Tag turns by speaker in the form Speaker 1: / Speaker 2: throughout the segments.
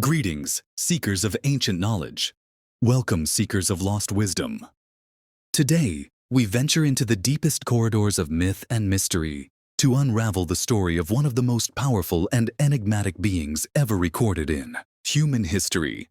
Speaker 1: Greetings, seekers of ancient knowledge. Welcome, seekers of lost wisdom. Today, we venture into the deepest corridors of myth and mystery to unravel the story of one of the most powerful and enigmatic beings ever recorded in human history,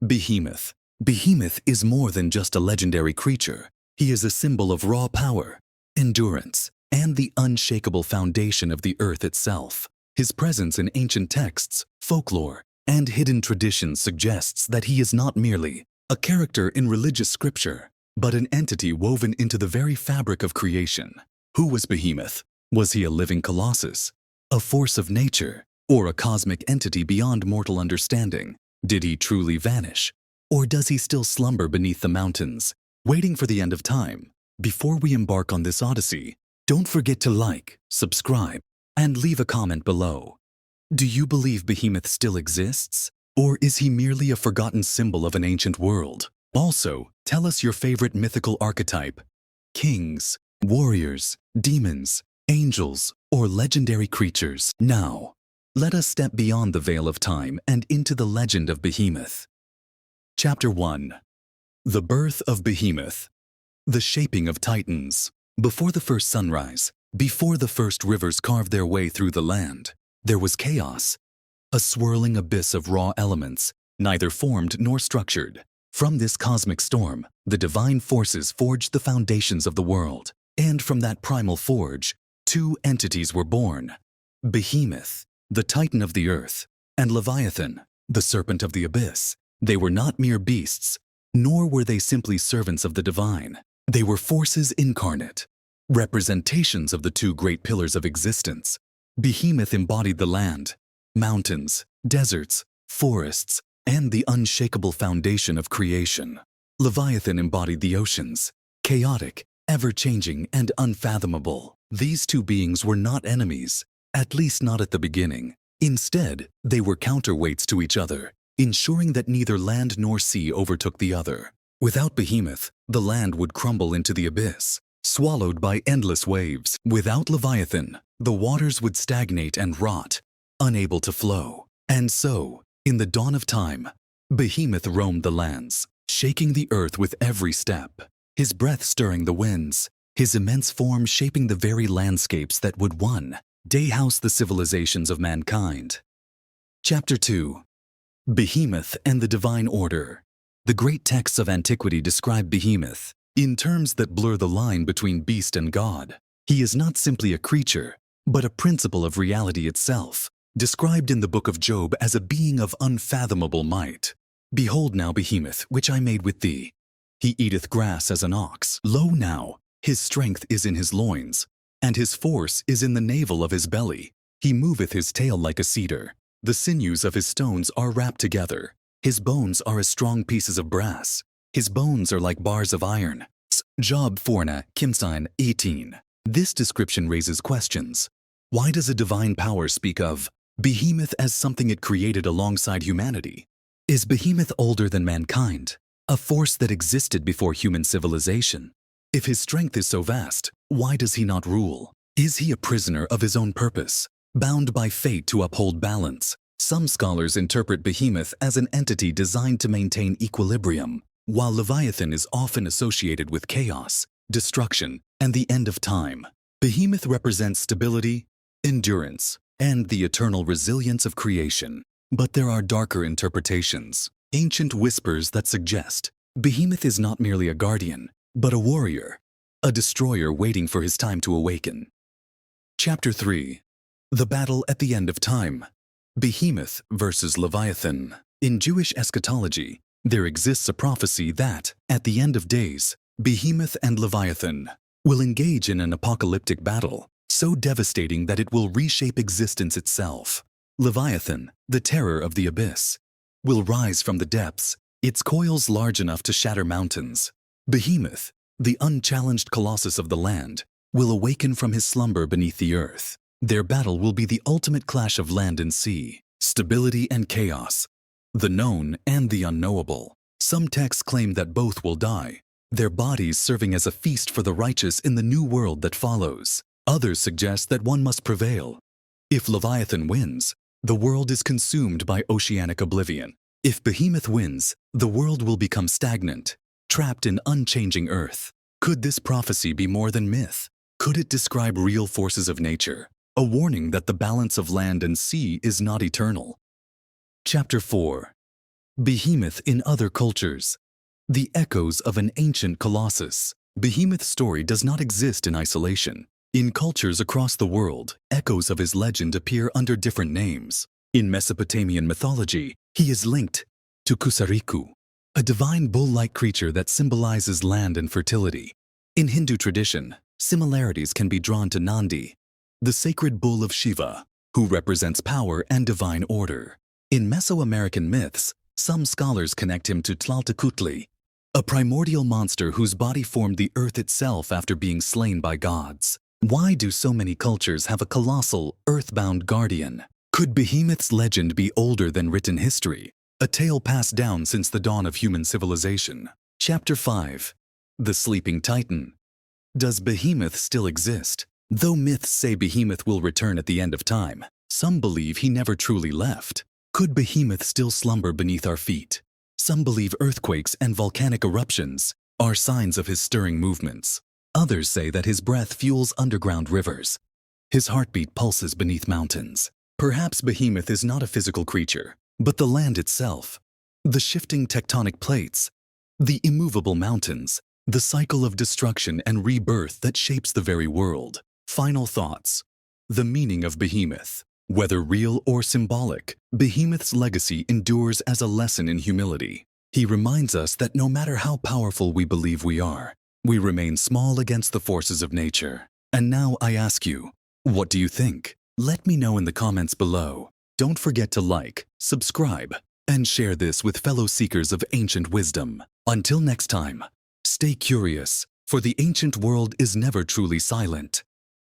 Speaker 1: Behemoth. Behemoth is more than just a legendary creature. He is a symbol of raw power, endurance, and the unshakable foundation of the earth itself. His presence in ancient texts, folklore, and hidden traditions suggests that he is not merely a character in religious scripture, but an entity woven into the very fabric of creation. Who was Behemoth? Was he a living colossus, a force of nature, or a cosmic entity beyond mortal understanding? Did he truly vanish? Or does he still slumber beneath the mountains, waiting for the end of time? Before we embark on this odyssey, don't forget to like, subscribe, and leave a comment below. Do you believe Behemoth still exists? Or is he merely a forgotten symbol of an ancient world? Also, tell us your favorite mythical archetype: kings, warriors, demons, angels, or legendary creatures. Now, let us step beyond the veil of time and into the legend of Behemoth. Chapter 1. The Birth of Behemoth. The Shaping of Titans. Before the first sunrise, before the first rivers carved their way through the land, there was chaos, a swirling abyss of raw elements, neither formed nor structured. From this cosmic storm, the divine forces forged the foundations of the world, and from that primal forge, two entities were born: Behemoth, the titan of the earth, and Leviathan, the serpent of the abyss. They were not mere beasts, nor were they simply servants of the divine. They were forces incarnate, representations of the two great pillars of existence. Behemoth embodied the land, mountains, deserts, forests, and the unshakable foundation of creation. Leviathan embodied the oceans, chaotic, ever-changing, and unfathomable. These two beings were not enemies, at least not at the beginning. Instead, they were counterweights to each other, ensuring that neither land nor sea overtook the other. Without Behemoth, the land would crumble into the abyss, swallowed by endless waves. Without Leviathan, the waters would stagnate and rot, unable to flow. And so, in the dawn of time, Behemoth roamed the lands, shaking the earth with every step, his breath stirring the winds, his immense form shaping the very landscapes that would one day house the civilizations of mankind. Chapter 2. Behemoth and the Divine Order. The great texts of antiquity describe Behemoth in terms that blur the line between beast and god. He is not simply a creature, but a principle of reality itself, described in the book of Job as a being of unfathomable might. Behold now Behemoth, which I made with thee. He eateth grass as an ox. Lo now, his strength is in his loins, and his force is in the navel of his belly. He moveth his tail like a cedar. The sinews of his stones are wrapped together. His bones are as strong pieces of brass. His bones are like bars of iron. Job 4:18. This description raises questions. Why does a divine power speak of Behemoth as something it created alongside humanity? Is Behemoth older than mankind, a force that existed before human civilization? If his strength is so vast, why does he not rule? Is he a prisoner of his own purpose, bound by fate to uphold balance? Some scholars interpret Behemoth as an entity designed to maintain equilibrium, while Leviathan is often associated with chaos, destruction, and the end of time. Behemoth represents stability, endurance, and the eternal resilience of creation. But there are darker interpretations, ancient whispers that suggest Behemoth is not merely a guardian, but a warrior, a destroyer waiting for his time to awaken. Chapter 3. The Battle at the End of Time. Behemoth versus Leviathan. In Jewish eschatology, there exists a prophecy that, at the end of days, Behemoth and Leviathan will engage in an apocalyptic battle, so devastating that it will reshape existence itself. Leviathan, the terror of the abyss, will rise from the depths, its coils large enough to shatter mountains. Behemoth, the unchallenged colossus of the land, will awaken from his slumber beneath the earth. Their battle will be the ultimate clash of land and sea, stability and chaos, the known and the unknowable. Some texts claim that both will die, their bodies serving as a feast for the righteous in the new world that follows. Others suggest that one must prevail. If Leviathan wins, The world is consumed by oceanic oblivion. If Behemoth wins, the world will become stagnant, trapped in unchanging earth. Could this prophecy be more than myth? Could it describe real forces of nature? A warning that the balance of land and sea is not eternal. Chapter 4. Behemoth in Other Cultures. The echoes of an ancient colossus. Behemoth's story does not exist in isolation. In cultures across the world, echoes of his legend appear under different names. In Mesopotamian mythology, he is linked to Kusariku, a divine bull-like creature that symbolizes land and fertility. In Hindu tradition, similarities can be drawn to Nandi, the sacred bull of Shiva, who represents power and divine order. In Mesoamerican myths, some scholars connect him to Tlaltekutli, a primordial monster whose body formed the earth itself after being slain by gods. Why do so many cultures have a colossal, earthbound guardian? Could Behemoth's legend be older than written history, a tale passed down since the dawn of human civilization? Chapter 5. The Sleeping Titan. Does Behemoth still exist? Though myths say Behemoth will return at the end of time, some believe he never truly left. Could Behemoth still slumber beneath our feet? Some believe earthquakes and volcanic eruptions are signs of his stirring movements. Others say that his breath fuels underground rivers. His heartbeat pulses beneath mountains. Perhaps Behemoth is not a physical creature, but the land itself. The shifting tectonic plates, the immovable mountains, the cycle of destruction and rebirth that shapes the very world. Final thoughts. The meaning of Behemoth. Whether real or symbolic, Behemoth's legacy endures as a lesson in humility. He reminds us that no matter how powerful we believe we are, we remain small against the forces of nature. And now I ask you, what do you think? Let me know in the comments below. Don't forget to like, subscribe, and share this with fellow seekers of ancient wisdom. Until next time, stay curious, for the ancient world is never truly silent.